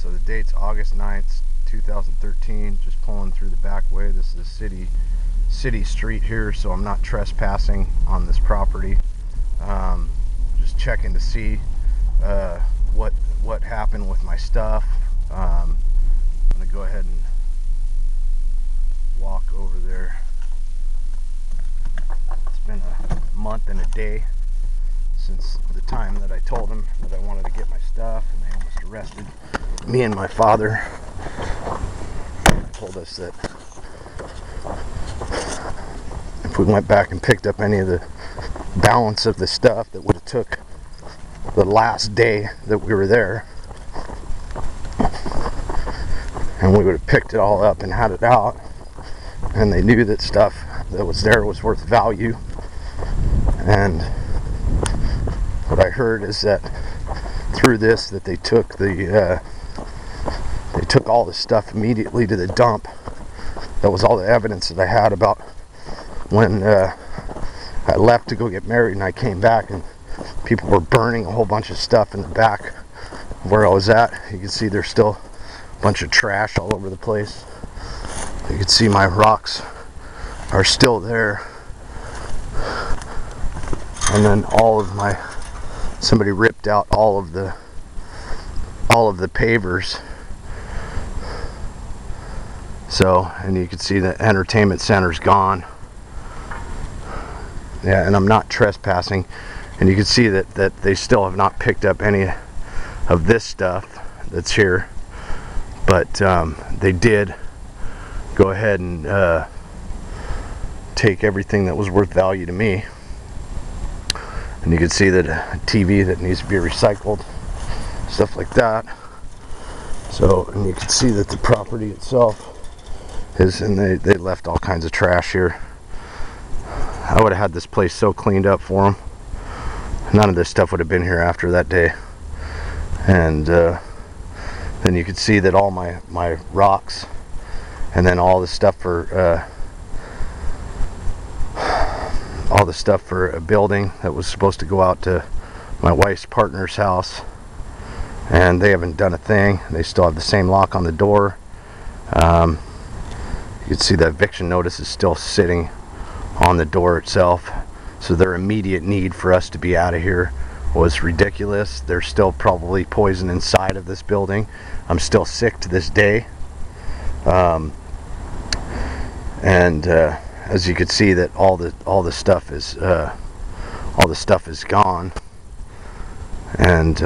So the date's August 9th, 2013. Just pulling through the back way. This is a city street here, so I'm not trespassing on this property. Just checking to see what happened with my stuff. I'm gonna go ahead and walk over there. It's been a month and a day since the time that I told them that I wanted to get my stuff, and they almost arrested me and my father. Told us that if we went back and picked up any of the balance of the stuff, that would have took the last day that we were there, and we would have picked it all up and had it out. And they knew that stuff that was there was worth value. And what I heard is that through this, that they took all the stuff immediately to the dump. That was all the evidence that I had about when I left to go get married, and I came back and people were burning a whole bunch of stuff in the back where I was at. You can see there's still a bunch of trash all over the place. You can see my rocks are still there, and then somebody ripped out all of the pavers. So, and you can see the entertainment center's gone. Yeah, and I'm not trespassing. And you can see that they still have not picked up any of this stuff that's here. But they did go ahead and take everything that was worth value to me. And you can see that a TV that needs to be recycled, stuff like that. So, and you can see that the property itself is, and they left all kinds of trash here. I would have had this place so cleaned up for them. None of this stuff would have been here after that day. And then you could see that all my rocks, and then all the stuff for a building that was supposed to go out to my wife's partner's house, and they haven't done a thing. They still have the same lock on the door. You can see that eviction notice is still sitting on the door itself. So their immediate need for us to be out of here was ridiculous. There's still probably poison inside of this building. I'm still sick to this day. As you can see, that all the stuff is gone. And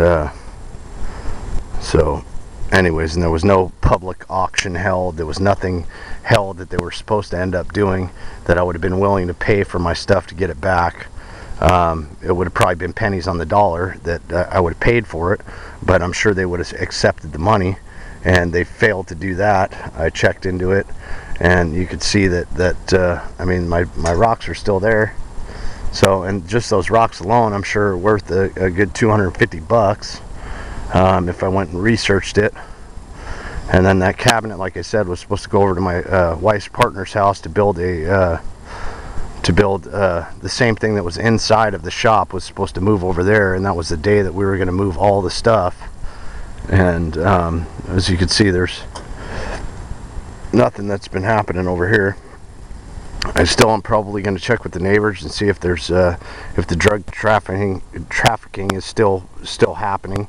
so anyways, and there was no public auction held. There was nothing held that they were supposed to end up doing that I would have been willing to pay for my stuff to get it back. It would have probably been pennies on the dollar that I would have paid for it, but I'm sure they would have accepted the money, and they failed to do that. I checked into it, and you could see that I mean, my rocks are still there. So, and just those rocks alone, I'm sure are worth a good 250 bucks. If I went and researched it. And then that cabinet, like I said, was supposed to go over to my wife's partner's house to build the same thing that was inside of the shop was supposed to move over there, and that was the day that we were going to move all the stuff. And as you can see, there's nothing that's been happening over here. I still am probably going to check with the neighbors and see if there's if the drug trafficking is still happening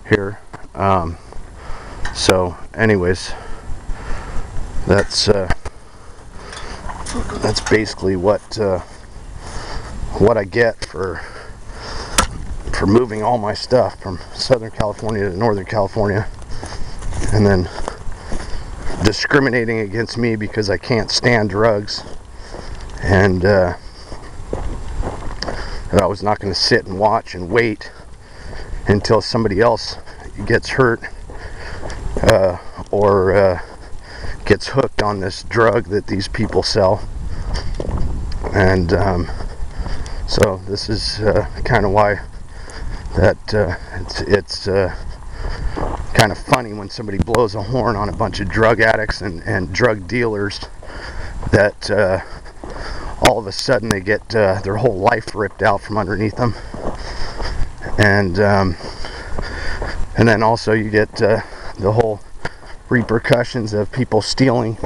here. So anyways, that's basically what I get for moving all my stuff from Southern California to Northern California, and then discriminating against me because I can't stand drugs, and I was not going to sit and watch and wait until somebody else gets hurt or gets hooked on this drug that these people sell. And so this is kind of why that it's kind of funny when somebody blows a horn on a bunch of drug addicts and drug dealers, that all of a sudden they get their whole life ripped out from underneath them. And then also you get the whole repercussions of people stealing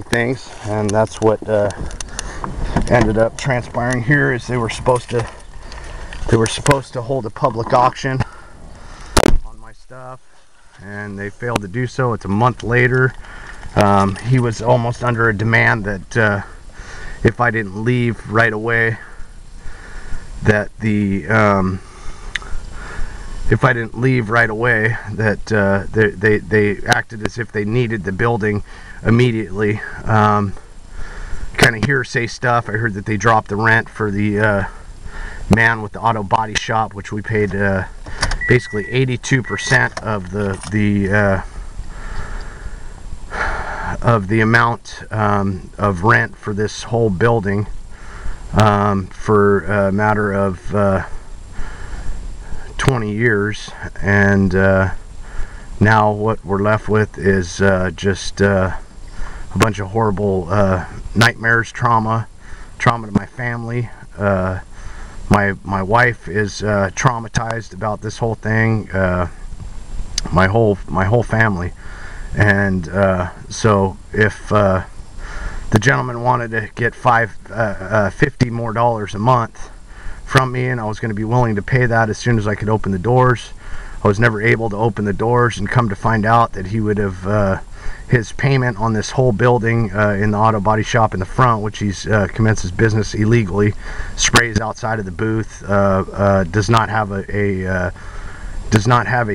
things, and that's what ended up transpiring here. Is they were supposed to hold a public auction on my stuff, and they failed to do so. It's a month later. He was almost under a demand that if I didn't leave right away, that they acted as if they needed the building immediately. Kind of hearsay stuff. I heard that they dropped the rent for the man with the auto body shop, which we paid basically 82% of the amount of rent for this whole building, for a matter of 20 years. And now what we're left with is just a bunch of horrible nightmares, trauma to my family. My wife is traumatized about this whole thing. My whole family. And so if the gentleman wanted to get $50 more a month from me, and I was going to be willing to pay that as soon as I could open the doors, I was never able to open the doors, and come to find out that he would have his payment on this whole building in the auto body shop in the front, which he's commenced his business illegally, sprays outside of the booth, does not have a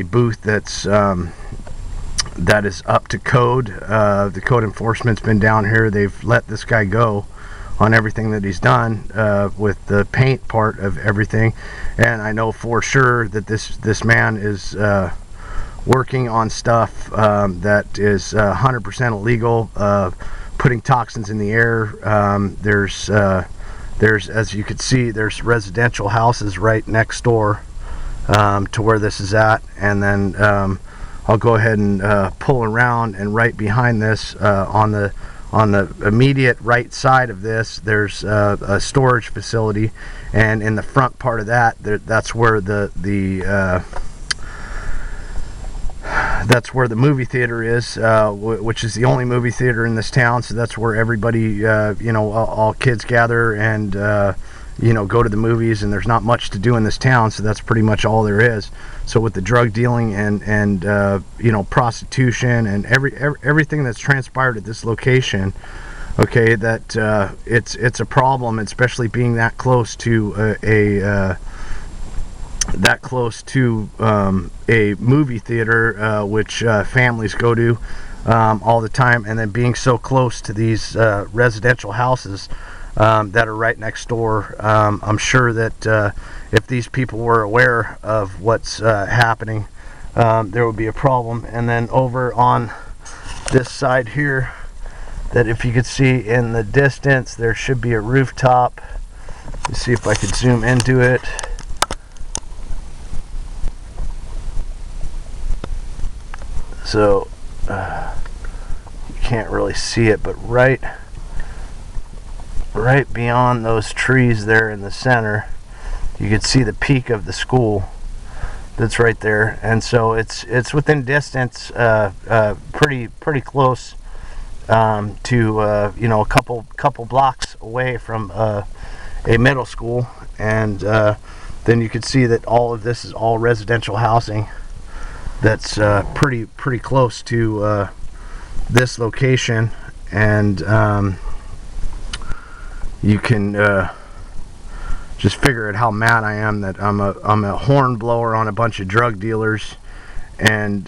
booth that is up to code. The code enforcement's been down here. They've let this guy go on everything that he's done with the paint part of everything, and I know for sure that this man is working on stuff that is 100% illegal, putting toxins in the air. There's, as you can see, there's residential houses right next door to where this is at, and then I'll go ahead and pull around, and right behind this, on the immediate right side of this, there's a storage facility, and in the front part of that, that's where the movie theater is, which is the only movie theater in this town. So that's where everybody, you know, all kids gather and you know, go to the movies, and there's not much to do in this town, so that's pretty much all there is. So with the drug dealing and you know, prostitution and everything that's transpired at this location, okay, that it's a problem, especially being that close to a movie theater, which families go to all the time, and then being so close to these residential houses that are right next door. I'm sure that if these people were aware of what's happening, there would be a problem. And then over on this side here, that if you could see in the distance, there should be a rooftop. Let's see if I could zoom into it. So you can't really see it, but right beyond those trees there in the center, you can see the peak of the school that's right there. And so it's within distance, pretty close to you know, a couple blocks away from a middle school. And then you can see that all of this is all residential housing that's pretty close to this location. And you can just figure out how mad I am that I'm a horn blower on a bunch of drug dealers and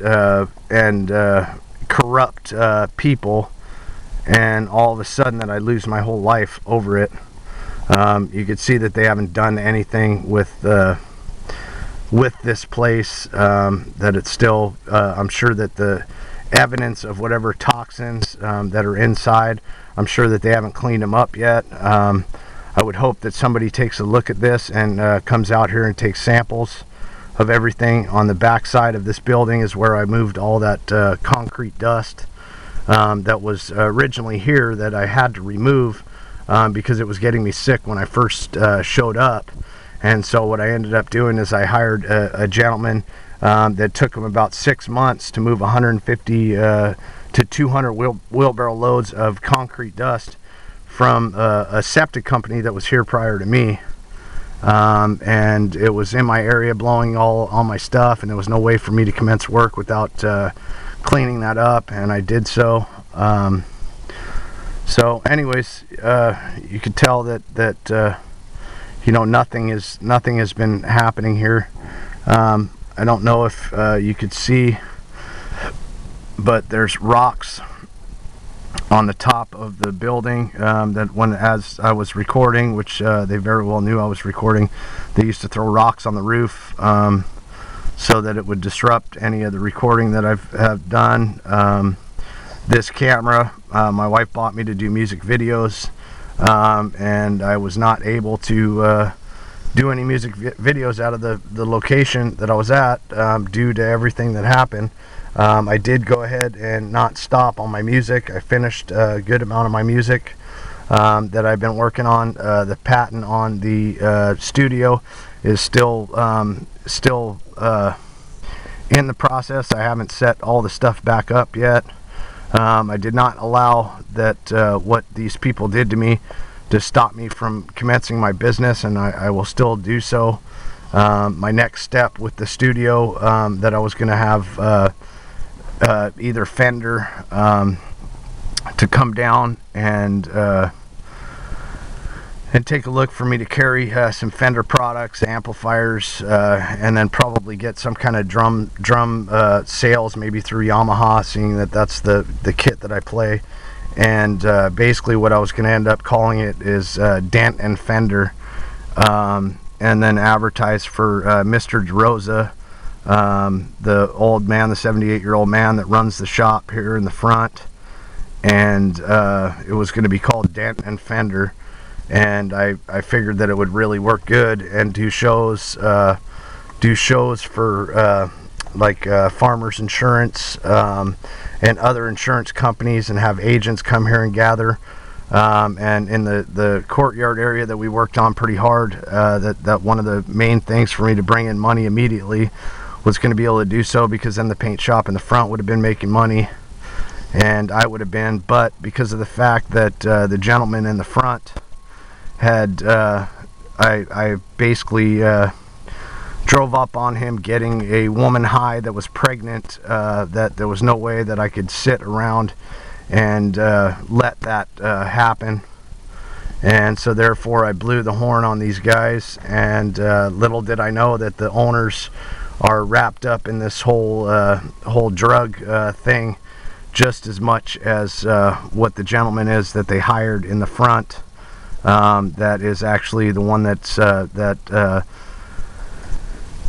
corrupt people, and all of a sudden that I lose my whole life over it. You can see that they haven't done anything with this place, that it's still, I'm sure that the evidence of whatever toxins that are inside, I'm sure that they haven't cleaned them up yet. I would hope that somebody takes a look at this and comes out here and takes samples of everything. On the back side of this building is where I moved all that concrete dust that was originally here, that I had to remove because it was getting me sick when I first showed up. And so what I ended up doing is I hired a gentleman that took them about 6 months to move 150 to 200 wheelbarrow loads of concrete dust from a septic company that was here prior to me. And it was in my area, blowing all my stuff, and there was no way for me to commence work without cleaning that up, and I did so. So anyways, you could tell that you know, nothing has been happening here. I don't know if you could see, but there's rocks on the top of the building that as I was recording, which they very well knew I was recording, they used to throw rocks on the roof so that it would disrupt any of the recording that have done. This camera, my wife bought me to do music videos, and I was not able to do any music videos out of the location that I was at due to everything that happened. I did go ahead and not stop on my music. I finished a good amount of my music that I've been working on. The patent on the studio is still in the process. I haven't set all the stuff back up yet. I did not allow that what these people did to me to stop me from commencing my business, and I will still do so. My next step with the studio that I was going to have either Fender to come down and take a look for me to carry some Fender products, amplifiers, and then probably get some kind of drum sales, maybe through Yamaha, seeing that that's the kit that I play. And basically what I was going to end up calling it is Dent and Fender, and then advertise for Mr. DeRosa, the old man, the 78-year-old man that runs the shop here in the front. And it was going to be called Dent and Fender, and I figured that it would really work good and do shows for like Farmers Insurance and other insurance companies, and have agents come here and gather. And in the courtyard area that we worked on pretty hard, that one of the main things for me to bring in money immediately was going to be able to do so, because then the paint shop in the front would have been making money and I would have been. But because of the fact that the gentleman in the front had I basically drove up on him getting a woman high that was pregnant, that there was no way that I could sit around and let that happen. And so therefore I blew the horn on these guys, and little did I know that the owners are wrapped up in this whole drug thing just as much as what the gentleman is that they hired in the front. That is actually the one that's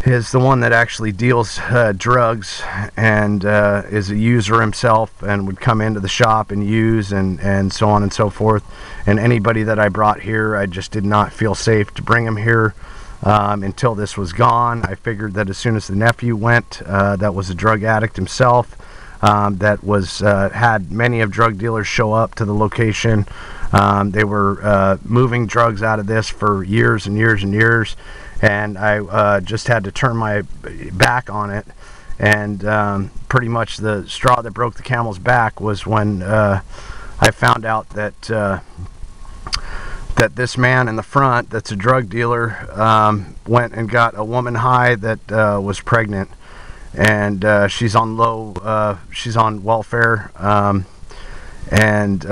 is the one that actually deals drugs, and is a user himself, and would come into the shop and use, and so on and so forth. And anybody that I brought here, I just did not feel safe to bring him here until this was gone. I figured that as soon as the nephew went, that was a drug addict himself, that was had many of drug dealers show up to the location. They were moving drugs out of this for years and years and years, and I just had to turn my back on it. And pretty much the straw that broke the camel's back was when I found out that that this man in the front, that's a drug dealer, went and got a woman high that was pregnant, and she's on welfare, and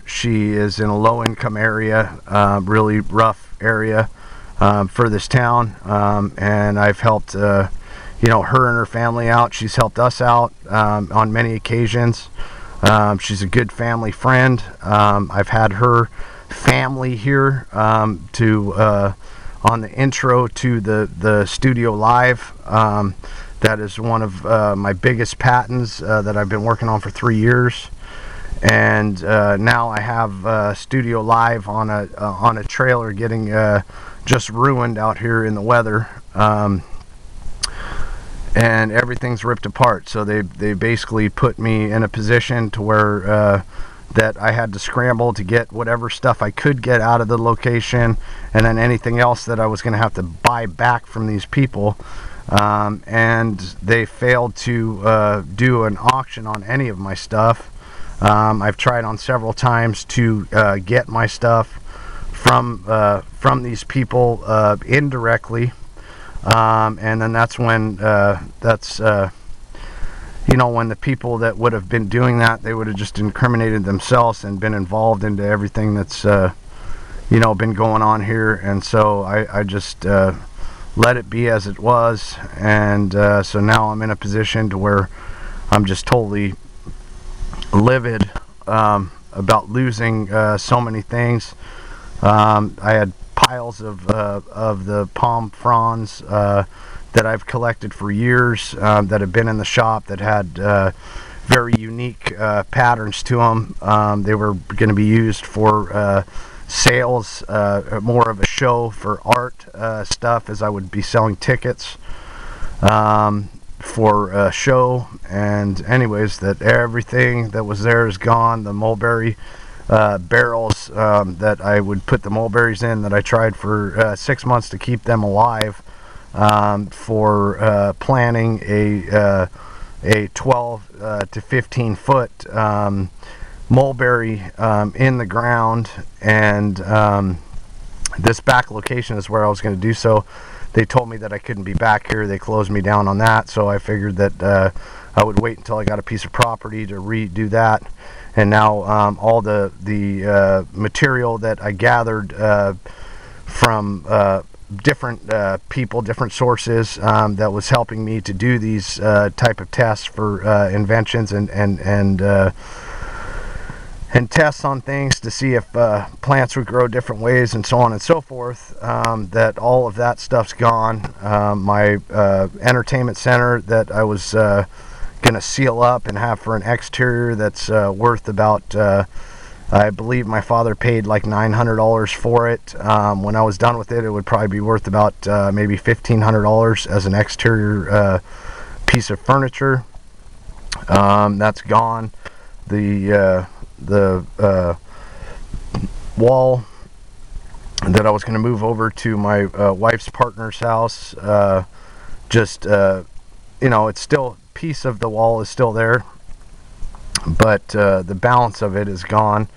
she is in a low-income area, really rough area for this town, and I've helped you know, her and her family out. She's helped us out on many occasions. She's a good family friend. I've had her family here on the intro to the studio live. That is one of my biggest patents that I've been working on for 3 years. And now I have studio live on a trailer getting just ruined out here in the weather, and everything's ripped apart. So they basically put me in a position to where that I had to scramble to get whatever stuff I could get out of the location, and then anything else that I was going to have to buy back from these people. and they failed to do an auction on any of my stuff. I've tried on several times to get my stuff from these people indirectly, and then that's when you know, when the people that would have been doing that, they would have just incriminated themselves and been involved into everything that's you know, been going on here. And so I just let it be as it was, and so now I'm in a position to where I'm just totally livid about losing so many things. I had piles of the palm fronds that I've collected for years, that have been in the shop, that had very unique patterns to them. They were going to be used for sales, more of a show for art stuff, as I would be selling tickets for a show. And anyways, that everything that was there is gone. The mulberry barrels that I would put the mulberries in, that I tried for 6 months to keep them alive, for planting a 12 to 15 foot mulberry in the ground. And this back location is where I was going to do so. They told me that I couldn't be back here. They closed me down on that, so I figured that I would wait until I got a piece of property to redo that. And now all the material that I gathered from different people, different sources, that was helping me to do these type of tests for inventions and tests on things to see if plants would grow different ways and so on and so forth, that all of that stuff's gone. My entertainment center that I was gonna seal up and have for an exterior, that's worth about I believe my father paid like $900 for it. When I was done with it, it would probably be worth about maybe $1,500 as an exterior piece of furniture. That's gone. The wall that I was going to move over to my wife's partner's house, just you know, it's still, piece of the wall is still there, but the balance of it is gone.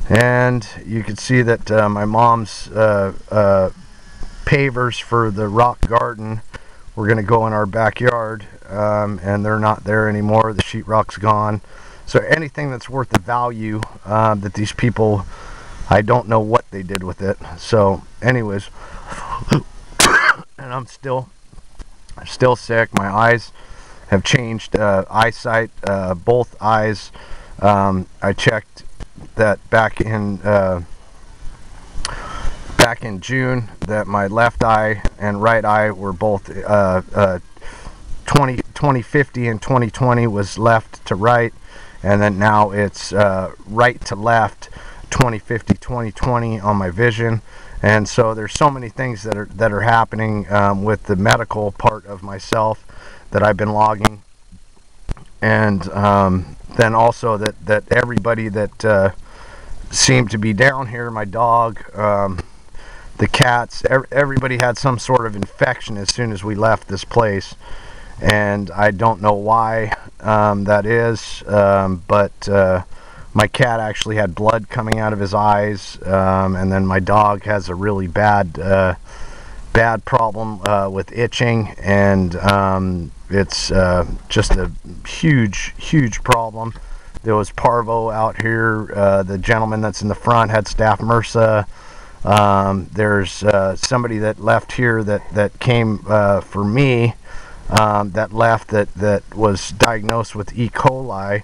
And you can see that my mom's pavers for the rock garden were going to go in our backyard, and they're not there anymore. The sheetrock's gone. So anything that's worth the value that these people, I don't know what they did with it. So anyways, and I'm still sick. My eyes have changed eyesight, both eyes. I checked that back in June, that my left eye and right eye were both 2050 and 2020 was left to right, and then now it's right to left, 2050 2020 on my vision. And so there's so many things that are happening with the medical part of myself that I've been logging. And then also that everybody that seemed to be down here, my dog, the cats, everybody had some sort of infection as soon as we left this place. And I don't know why that is, but my cat actually had blood coming out of his eyes, and then my dog has a really bad problem with itching, and it's just a huge problem. There was parvo out here. The gentleman that's in the front had staph MRSA. There's somebody that left here that came for me, that left that was diagnosed with E. coli,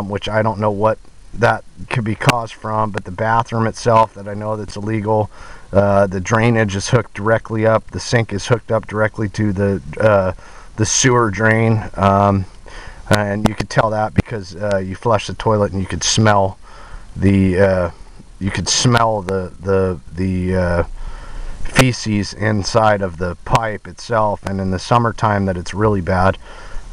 which I don't know what that could be caused from, but the bathroom itself, that I know that's illegal. The drainage is hooked directly up. The sink is hooked up directly to the sewer drain, and you could tell that because you flush the toilet and you could smell the feces inside of the pipe itself. And in the summertime, that it's really bad.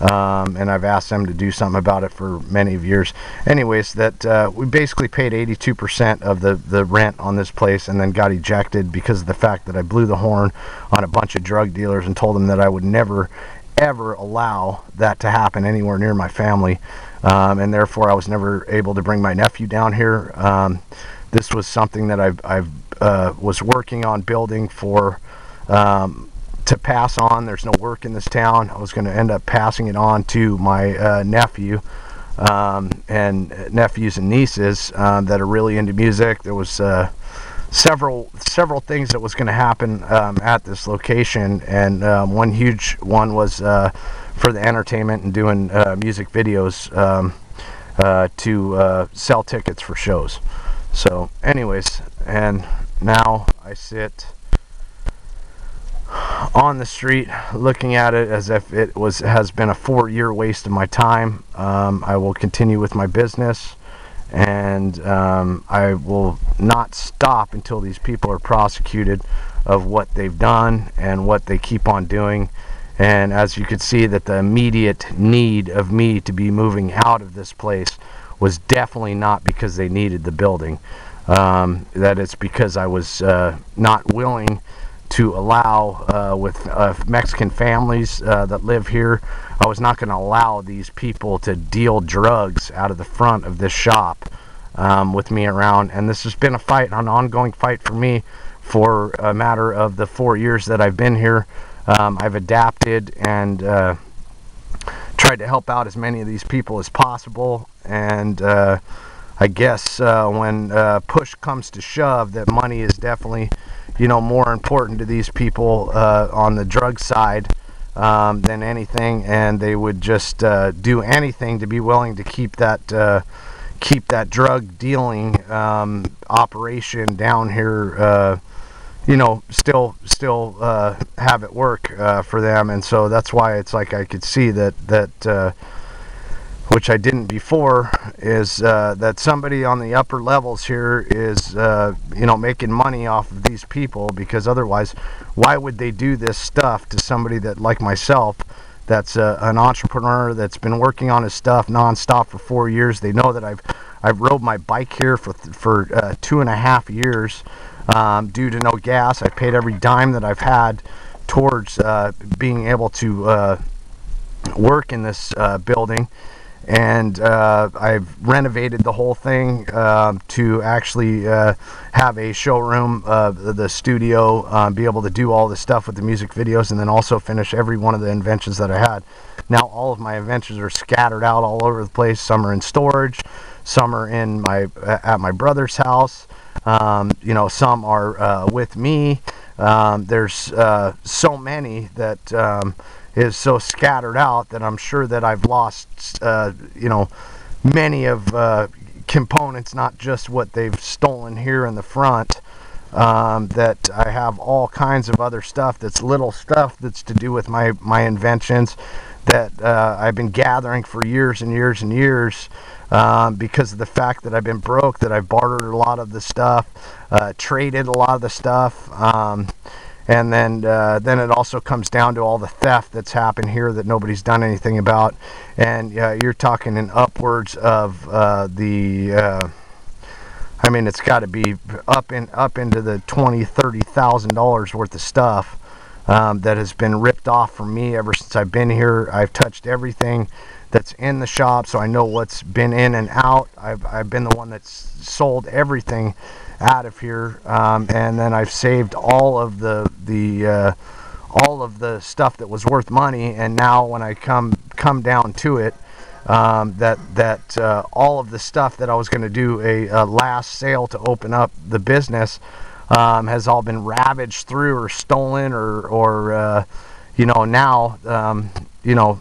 and I've asked them to do something about it for many of years. Anyways, that we basically paid 82% of the rent on this place, and then got ejected because of the fact that I blew the horn on a bunch of drug dealers and told them that I would never ever allow that to happen anywhere near my family, and therefore I was never able to bring my nephew down here. This was something that I was working on building for to pass on. There's no work in this town. I was going to end up passing it on to my nephew and nephews and nieces that are really into music. There was several things that was going to happen at this location, and one huge one was for the entertainment and doing music videos to sell tickets for shows. So anyways, and now I sit on the street looking at it as if it has been a 4-year waste of my time. I will continue with my business, and I will not stop until these people are prosecuted of what they've done and what they keep on doing. And as you could see, that the immediate need of me to be moving out of this place was definitely not because they needed the building. That it's because I was not willing to allow, with Mexican families that live here, I was not going to allow these people to deal drugs out of the front of this shop with me around. And this has been a fight, an ongoing fight for me for a matter of the 4 years that I've been here. I've adapted and tried to help out as many of these people as possible, and I guess when push comes to shove, that money is definitely, you know, more important to these people on the drug side than anything, and they would just do anything to be willing to keep that drug dealing operation down here, you know, still have it work for them. And so that's why it's like I could see that which I didn't before, is that somebody on the upper levels here is you know, making money off of these people, because otherwise why would they do this stuff to somebody that, like myself, that's an entrepreneur that's been working on his stuff nonstop for 4 years. They know that I've rode my bike here for 2.5 years due to no gas. I paid every dime that I've had towards being able to work in this building, and I've renovated the whole thing to actually have a showroom, the studio, be able to do all the stuff with the music videos, and then also finish every one of the inventions that I had. Now all of my inventions are scattered out all over the place. Some are in storage, some are in at my brother's house, you know, some are with me. There's so many that is so scattered out that I'm sure that I've lost you know, many of components, not just what they've stolen here in the front. That I have all kinds of other stuff, that's little stuff that's to do with my inventions that I've been gathering for years and years and years, because of the fact that I've been broke, that I've bartered a lot of the stuff, traded a lot of the stuff, and then it also comes down to all the theft that's happened here that nobody's done anything about. And you're talking in upwards of I mean, it's got to be up into the $20,000-$30,000 worth of stuff that has been ripped off from me ever since I've been here. I've touched everything that's in the shop, so I know what's been in and out. I've been the one that's sold everything out of here, and then I've saved all of the stuff that was worth money. And now when I come down to it, all of the stuff that I was going to do a last sale to open up the business has all been ravaged through or stolen, or you know, now you know,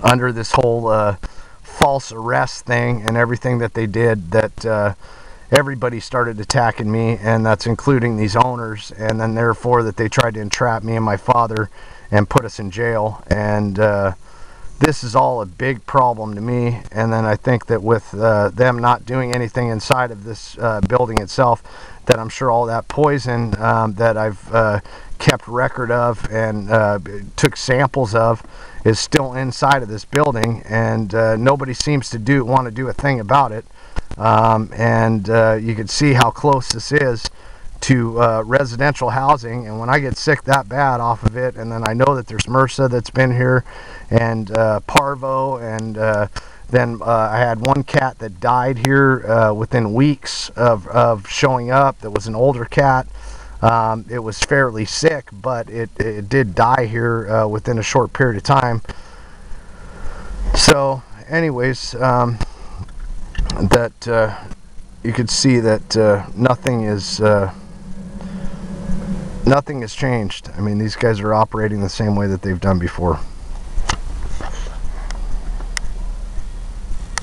under this whole false arrest thing and everything that they did, that everybody started attacking me, and that's including these owners, and then therefore that they tried to entrap me and my father and put us in jail. And this is all a big problem to me. And then I think that with them not doing anything inside of this building itself, that I'm sure all that poison that I've kept record of and took samples of, is still inside of this building, and nobody seems to want to do a thing about it. You can see how close this is to residential housing, and when I get sick that bad off of it, and then I know that there's MRSA that's been here, and parvo, and then I had one cat that died here within weeks of showing up. That was an older cat. It was fairly sick, but it did die here within a short period of time. So anyways, that you could see that nothing has changed. I mean, these guys are operating the same way that they've done before.